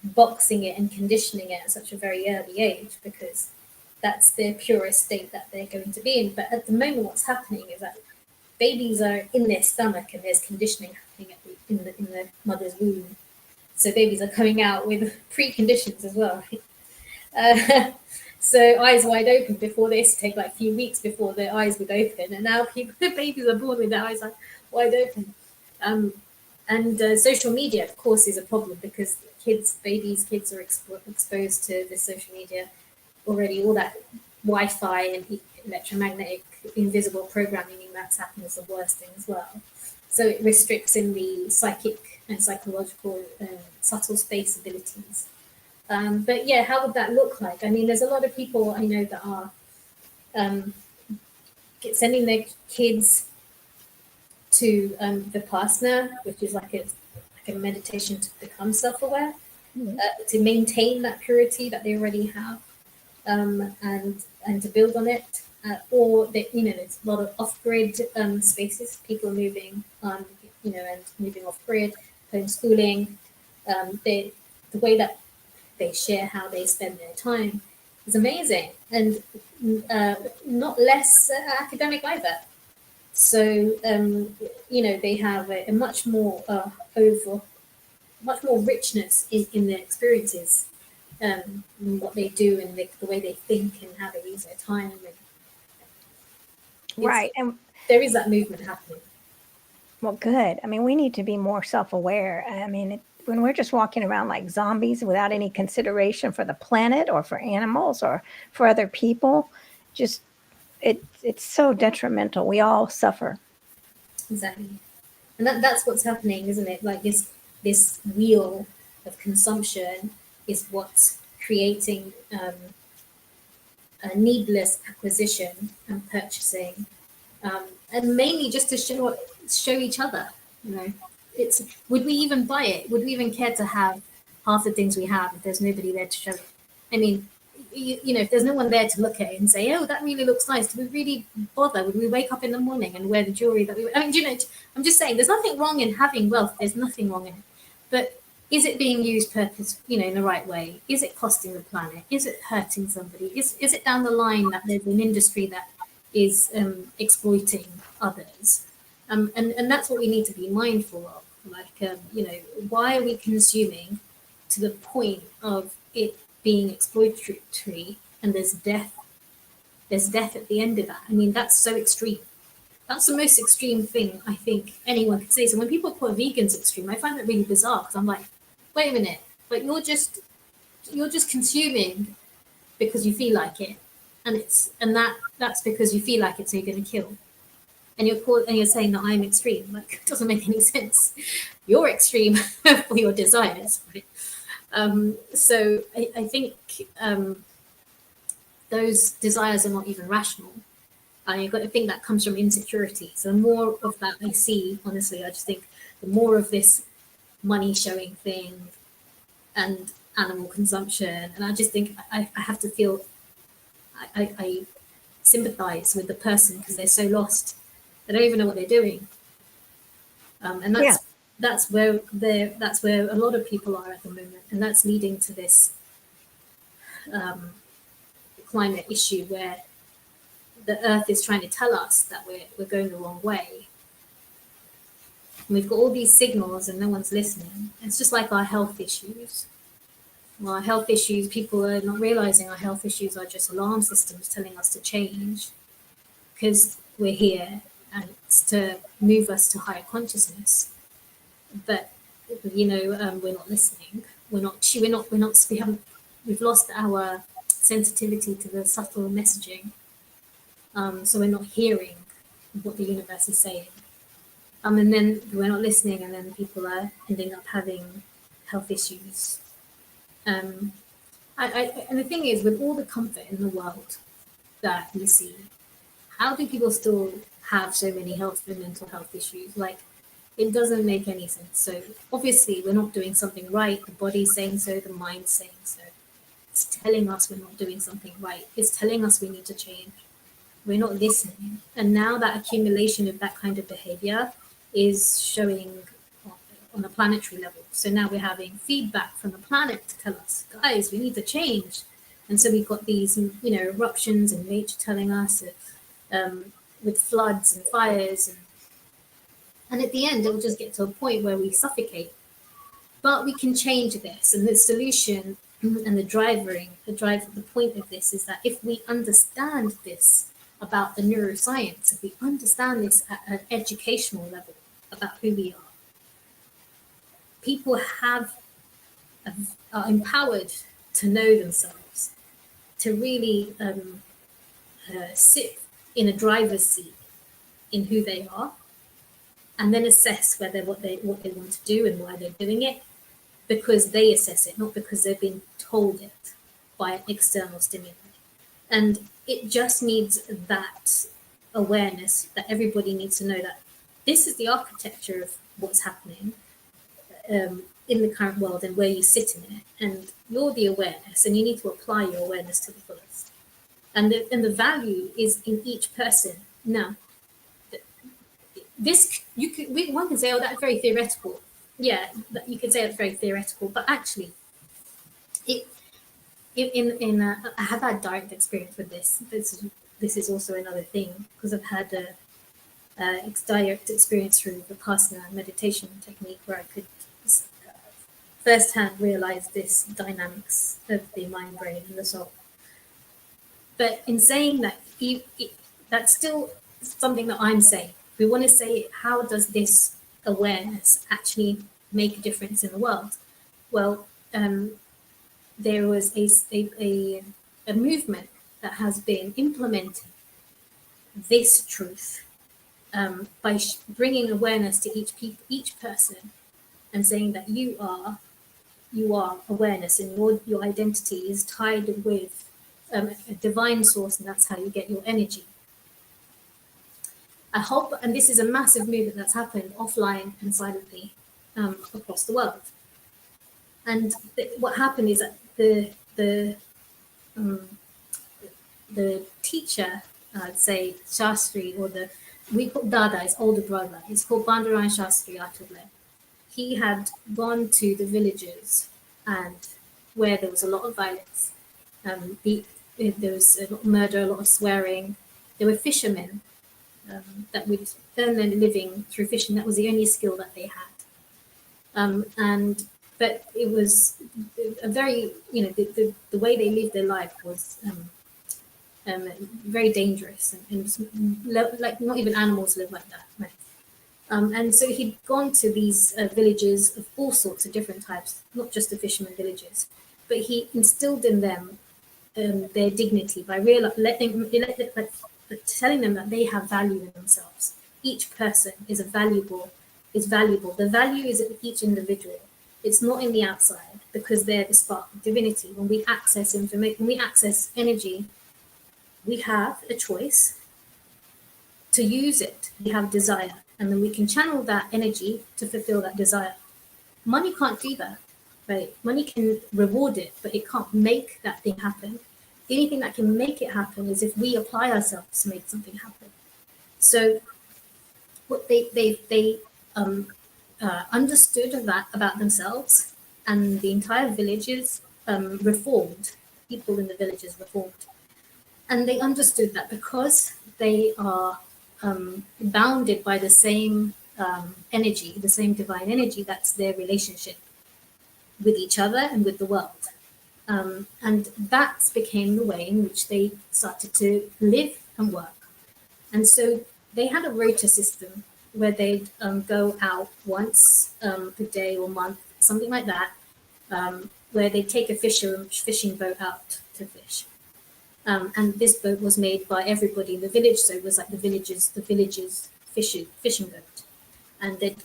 boxing it and conditioning it at such a very early age, because that's their purest state that they're going to be in. But at the moment, what's happening is that babies are in their stomach and there's conditioning happening in the mother's womb. So babies are coming out with preconditions as well. So eyes wide open. Before they used to take like a few weeks before their eyes would open, and now babies are born with their eyes wide open. And social media, of course, is a problem, because kids are exposed to the social media already. All that Wi-Fi and electromagnetic invisible programming that's happening is the worst thing as well. So it restricts in the psychic and psychological subtle space abilities. But yeah, how would that look like? I mean, there's a lot of people I know that are sending their kids to Vipassana, which is like a meditation to become self-aware, to maintain that purity that they already have, and to build on it. Or that, there's a lot of off-grid spaces, people moving and moving off-grid, homeschooling. The way that they share how they spend their time is amazing, and not less academic either. So they have a much more much more richness in their experiences, what they do and the way they think and how they use their time. Right. And there is that movement happening. Well, good. I mean, we need to be more self-aware. I mean, when we're just walking around like zombies without any consideration for the planet or for animals or for other people, just it's so detrimental. We all suffer. Exactly. And that's what's happening, isn't it? Like this wheel of consumption is what's creating a needless acquisition and purchasing, and mainly just to show each other. It's, would we even buy it? Would we even care to have half the things we have if there's nobody there to show it? I mean, if there's no one there to look at it and say, oh, that really looks nice, do we really bother? Would we wake up in the morning and wear the jewelry that we, I'm just saying, there's nothing wrong in having wealth. There's nothing wrong in it. But is it being used in the right way? Is it costing the planet? Is it hurting somebody? Is it down the line that there's an industry that is exploiting others? And that's what we need to be mindful of. Like, why are we consuming to the point of it being exploitatory, and there's death at the end of that? I mean, that's so extreme. That's the most extreme thing I think anyone could say. So when people call vegans extreme, I find that really bizarre, because I'm like, wait a minute, but you're just consuming because you feel like it, and that's because you feel like it, so you're going to kill. And you're saying that I'm extreme. Like, it doesn't make any sense. You're extreme for your desires, right? So I think those desires are not even rational. I think that comes from insecurity. So the more of that I see, honestly, I just think the more of this money showing thing and animal consumption, and I just think I have to feel I sympathize with the person, because they're so lost. They don't even know what they're doing. And that's where a lot of people are at the moment, and that's leading to this climate issue, where the earth is trying to tell us that we're going the wrong way. And we've got all these signals and no one's listening. It's just like our health issues. Well, our health issues, people are not realizing our health issues are just alarm systems telling us to change, because we're here and it's to move us to higher consciousness. But we're not listening. We've lost our sensitivity to the subtle messaging. So we're not hearing what the universe is saying. And then we're not listening, and then people are ending up having health issues. And the thing is, with all the comfort in the world that we see, how do people still have so many health and mental health issues? Like, it doesn't make any sense. So obviously we're not doing something right. The body's saying so, the mind's saying so. It's telling us we're not doing something right. It's telling us we need to change. We're not listening. And now that accumulation of that kind of behavior is showing on a planetary level. So now we're having feedback from the planet to tell us, guys, we need to change. And so we've got these, eruptions and nature telling us with floods and fires. And at the end, it will just get to a point where we suffocate. But we can change this. And the solution and the point of this is that if we understand this about the neuroscience, if we understand this at an educational level about who we are, people are empowered to know themselves, to really sit in a driver's seat in who they are, and then assess whether what they want to do and why they're doing it, because they assess it, not because they've been told it by an external stimuli. And it just needs that awareness that everybody needs to know that this is the architecture of what's happening in the current world and where you sit in it, and you're the awareness, and you need to apply your awareness to the fullest. And the value is in each person. Now, this one can say, oh, that's very theoretical. Yeah, you could say it's very theoretical, but actually, I have had direct experience with this. This is also another thing, because I've had a direct experience through the Vipassana meditation technique, where I could firsthand realize this dynamics of the mind, brain, and the soul. But in saying that, that's still something that I'm saying. We want to say, how does this awareness actually make a difference in the world? Well, there was a movement that has been implementing this truth by bringing awareness to each person, and saying that you are awareness, and your identity is tied with a divine source, and that's how you get your energy. I hope, and this is a massive movement that's happened offline and silently across the world. And what happened is that the teacher, I'd say Shastri, or we call Dada, his older brother, he's called Bandaran Shastri Atule. He had gone to the villages, and where there was a lot of violence, there was a lot of murder, a lot of swearing. There were fishermen that would earn their living through fishing. That was the only skill that they had. But it was a very, the way they lived their life was very dangerous, and like not even animals live like that, right? And so he'd gone to these villages of all sorts of different types, not just the fishermen villages, but he instilled in them their dignity by telling them that they have value in themselves. Each person is valuable. The value is in each individual. It's not in the outside, because they're the spark of divinity. When we access information, when we access energy, we have a choice to use it. We have desire, and then we can channel that energy to fulfill that desire. Money can't do that, right? Money can reward it, but it can't make that thing happen. The only thing that can make it happen is if we apply ourselves to make something happen. So what they understood of that about themselves, and the entire villages reformed. People in the villages reformed, and they understood that because they are bounded by the same energy, the same divine energy, that's their relationship with each other and with the world. And that became the way in which they started to live and work. And so they had a rota system where they'd go out once a day or month, something like that, where they'd take a fishing boat out to fish. And this boat was made by everybody in the village, so it was like the village's fishing boat. And they'd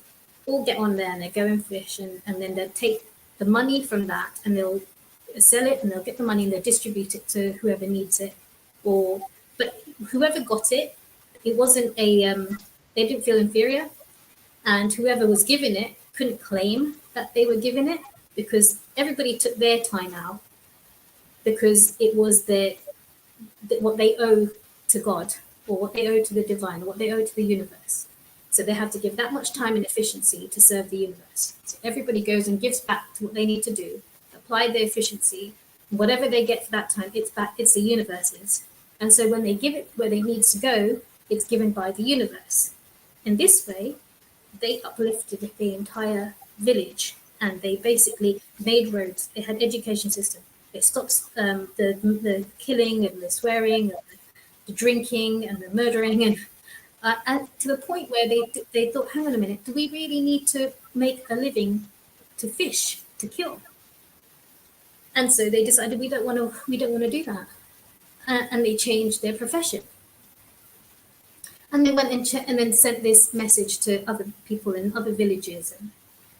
all get on there and they'd go and fish, and then they'd take the money from that and they'll sell it, and they'll get the money and they'll distribute it to whoever needs it. But whoever got it, it wasn't they didn't feel inferior, and whoever was given it couldn't claim that they were given it, because everybody took their time out, because it was what they owe to God, or what they owe to the divine, or what they owe to the universe. So they have to give that much time and efficiency to serve the universe. So everybody goes and gives back to what they need to do, apply their efficiency, whatever they get for that time, it's back, it's the universe's. And so when they give it where they need to go, it's given by the universe. In this way, they uplifted the entire village, and they basically made roads. They had education system. They stopped the killing and the swearing, and the drinking and the murdering, and to the point where they thought, hang on a minute, do we really need to make a living to fish, to kill? And so they decided we don't want to do that, and they changed their profession. And they went and then sent this message to other people in other villages,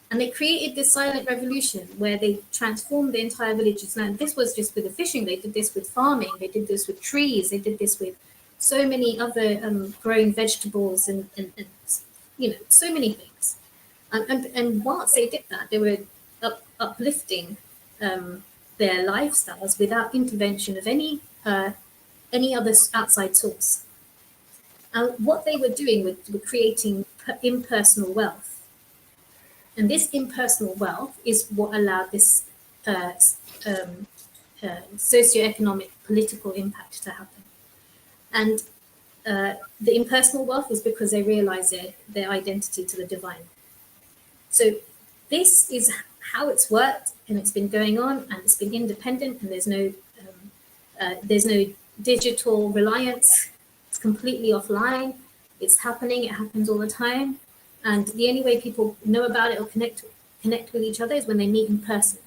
and they created this silent revolution where they transformed the entire villages. Now, this was just with the fishing. They did this with farming. They did this with trees. They did this with so many other grown vegetables and so many things. And whilst they did that, they were uplifting their lifestyles without intervention of any other outside source. And what they were doing were creating impersonal wealth. And this impersonal wealth is what allowed this socioeconomic political impact to happen. And the impersonal wealth is because they realize their identity to the divine. So this is how it's worked, and it's been going on, and it's been independent, and there's no digital reliance. It's completely offline. It's happening. It happens all the time, and the only way people know about it or connect with each other is when they meet in person.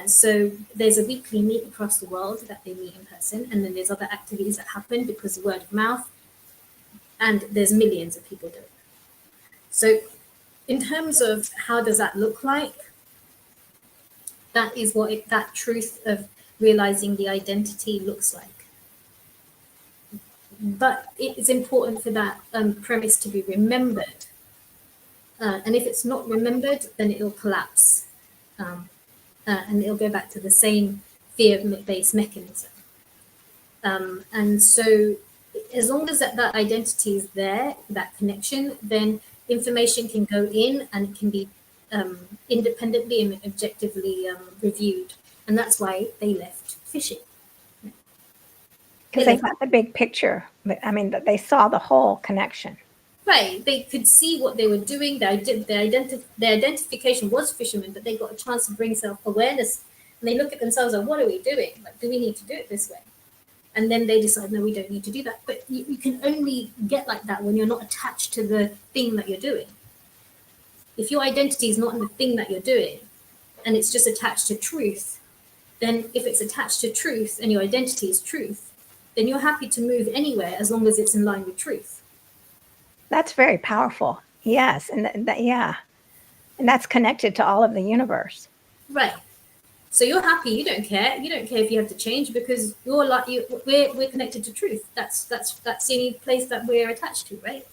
So there's a weekly meet across the world that they meet in person, and then there's other activities that happen because of word of mouth, and there's millions of people doing it. So in terms of how does that look like, that is what that truth of realizing the identity looks like. But it is important for that premise to be remembered. And if it's not remembered, then it'll collapse. And it'll go back to the same fear-based mechanism. And so as long as that identity is there, that connection, then information can go in and it can be independently and objectively reviewed. And that's why they left fishing. Because they got the big picture. I mean, that they saw the whole connection. Right. They could see what they were doing. Their identification was fishermen, but they got a chance to bring self-awareness. And they look at themselves like, what are we doing? Like, do we need to do it this way? And then they decide, no, we don't need to do that. But you can only get like that when you're not attached to the thing that you're doing. If your identity is not in the thing that you're doing, and it's just attached to truth, then if it's attached to truth and your identity is truth, then you're happy to move anywhere as long as it's in line with truth. That's very powerful. Yes. And yeah. And that's connected to all of the universe. Right. So you're happy. You don't care. You don't care if you have to change because you're like we're connected to truth. That's the only place that we're attached to, right?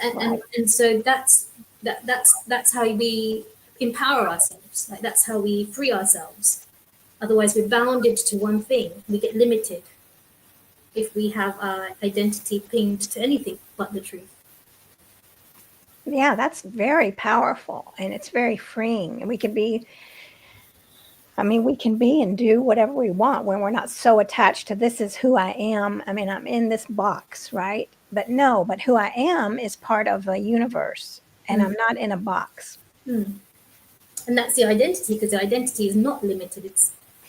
And so that's how we empower ourselves. Like that's how we free ourselves. Otherwise, we're bounded to one thing. We get limited if we have our identity pinned to anything but the truth. Yeah, that's very powerful and it's very freeing. And we can be and do whatever we want when we're not so attached to this is who I am. I mean, I'm in this box, right? But who I am is part of a universe and I'm not in a box. And that's the identity, because the identity is not limited.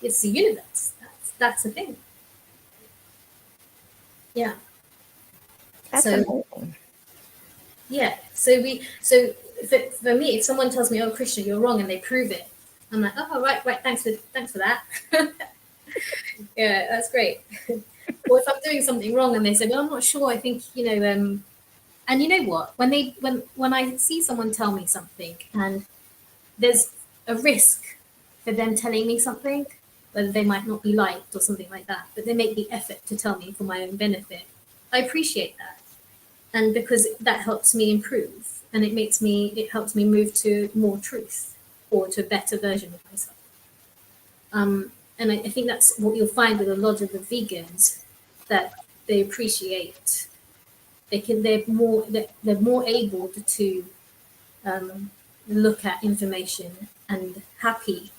It's the universe. That's the thing. Yeah. That's amazing. Yeah. So for me, if someone tells me, "Oh, Krishna, you're wrong," and they prove it, I'm like, "Oh, right. Thanks for that." Yeah, that's great. Or if I'm doing something wrong and they say, "Well, I'm not sure. I think and you know what? When I see someone tell me something and there's a risk for them telling me something, whether they might not be liked or something like that, but they make the effort to tell me for my own benefit, I appreciate that. And because that helps me improve and it helps me move to more truth or to a better version of myself. And I think that's what you'll find with a lot of the vegans, that they appreciate. They're more able to look at information and happy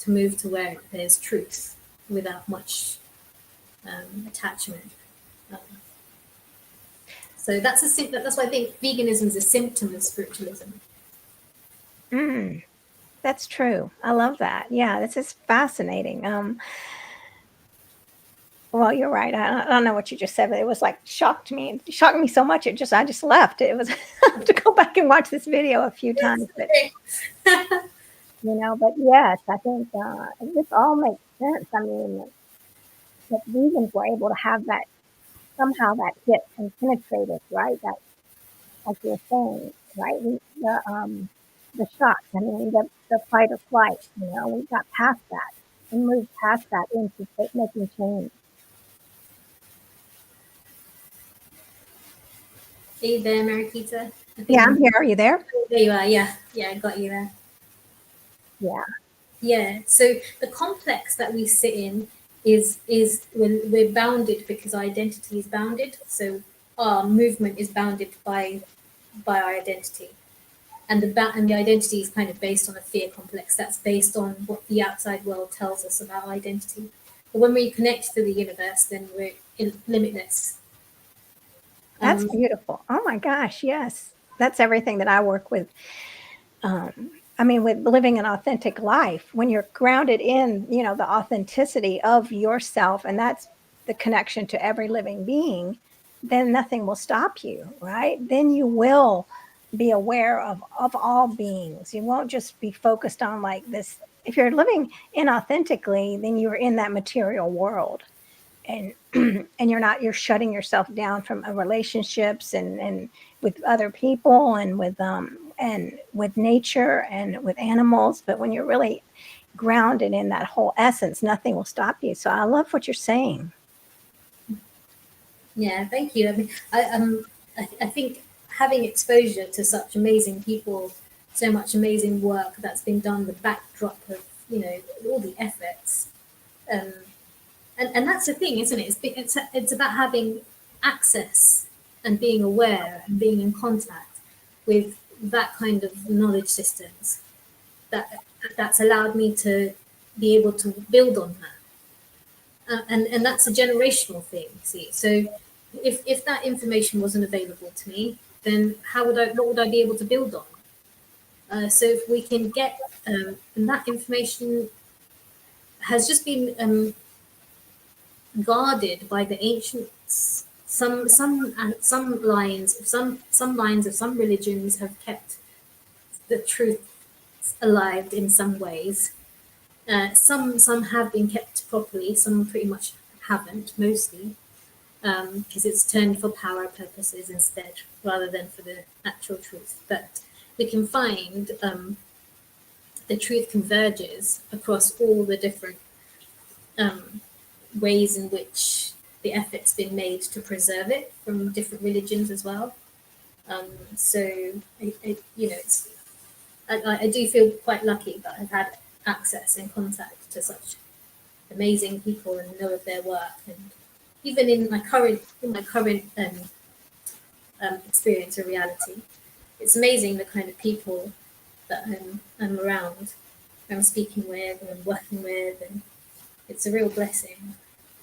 to move to where there's truth without much attachment. So that's why I think veganism is a symptom of spiritualism. That's true. I love that. Yeah, this is fascinating. Well, you're right. I don't know what you just said, but it was like shocked me. It shocked me so much. I just left. It was I have to go back and watch this video a few times. But but yes, I think this all makes sense. I mean, that vegans were able to have that somehow that hit and penetrate us, right? That, like you're saying, right? The shock. I mean, the fight or flight. We got past that and moved past that into making change. Are you there, Mariquita? I think Yeah, I'm here. Are you there? there you are. Yeah, I got you there. Yeah. Yeah. So the complex that we sit in is when we're bounded because our identity is bounded. So our movement is bounded by our identity, and the identity is kind of based on a fear complex that's based on what the outside world tells us about our identity. But when we connect to the universe, then we're limitless. That's beautiful. Oh my gosh, yes. That's everything that I work with. I mean, with living an authentic life, when you're grounded in, the authenticity of yourself, and that's the connection to every living being, then nothing will stop you, right? Then you will be aware of all beings. You won't just be focused on like this. If you're living inauthentically, then you're in that material world, and and you're shutting yourself down from relationships and with other people and with nature and with animals. But when you're really grounded in that whole essence, nothing will stop you. So I love what you're saying. Yeah, thank you. I mean, I think having exposure to such amazing people, so much amazing work that's been done, the backdrop of all the efforts, um, and that's the thing, isn't it? It's about having access and being aware and being in contact with that kind of knowledge systems that's allowed me to be able to build on that. And that's a generational thing. See, so if that information wasn't available to me, then what would I be able to build on? So if we can get, and that information has just been guarded by the ancients. Some lines of some religions have kept the truth alive in some ways. Some have been kept properly. Some pretty much haven't, mostly. Because it's turned for power purposes instead, rather than for the actual truth. But we can find the truth converges across all the different ways in which the effort's been made to preserve it from different religions as well. So, I do feel quite lucky that I've had access and contact to such amazing people and know of their work. And even in my current experience or reality, it's amazing the kind of people that I'm around, I'm speaking with, and I'm working with, and it's a real blessing.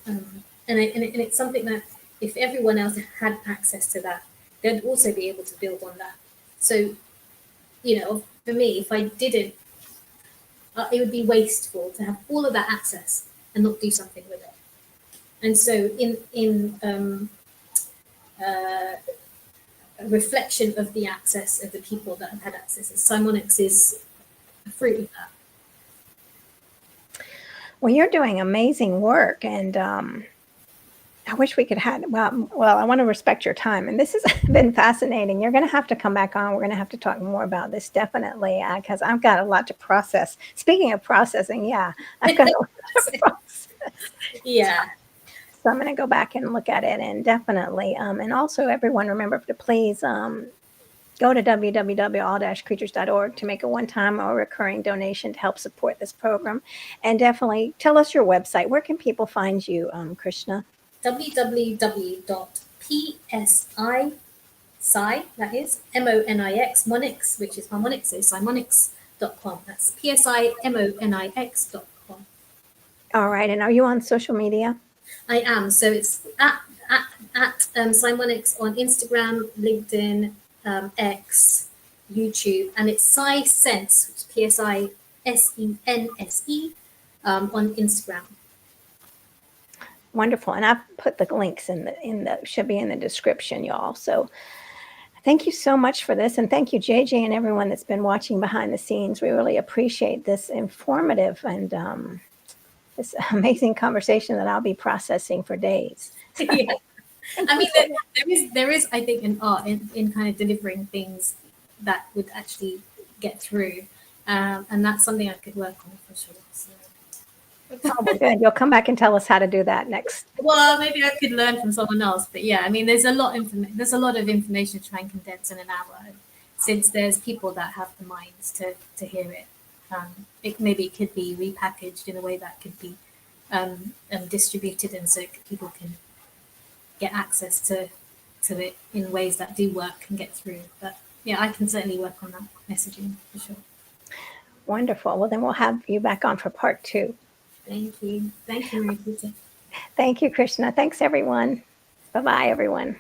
And it's something that if everyone else had access to that, they'd also be able to build on that. So, for me, if I didn't, it would be wasteful to have all of that access and not do something with it. And so, in a reflection of the access of the people that have had access, Psimonix is a fruit of that. Well, you're doing amazing work, and I wish we could have. Well, I want to respect your time, and this has been fascinating. You're going to have to come back on. We're going to have to talk more about this, definitely, because I've got a lot to process. Speaking of processing, yeah, I've got a lot to process. Yeah. So I'm going to go back and look at it, and definitely, and also everyone remember to please go to www.all-creatures.org to make a one-time or recurring donation to help support this program. And definitely tell us your website. Where can people find you, Krishna? www.psi, that is MONIX, Monix, which is harmonics, so Psimonix.com. That's PSIMONIX.com. All right. And are you on social media? I am. So it's at Psimonix on Instagram, LinkedIn, X, YouTube, and it's PsiSense, which is PSISENSE, on Instagram. Wonderful. And I've put the links should be in the description, y'all. So thank you so much for this. And thank you, JJ, and everyone that's been watching behind the scenes. We really appreciate this informative and this amazing conversation that I'll be processing for days. Yeah. I mean, there is, I think, an art in kind of delivering things that would actually get through. And that's something I could work on for sure. So. Oh, well, good. You'll come back and tell us how to do that next. Well, maybe I could learn from someone else, but yeah, I mean, there's a lot of information to try and condense in an hour. Since there's people that have the minds to hear it, it could be repackaged in a way that could be distributed, and so people can get access to it in ways that do work and get through. But yeah, I can certainly work on that messaging for sure. Wonderful. Well, then we'll have you back on for part 2. Thank you, Mary Peter. Thank you, Krishna. Thanks, everyone. Bye-bye, everyone.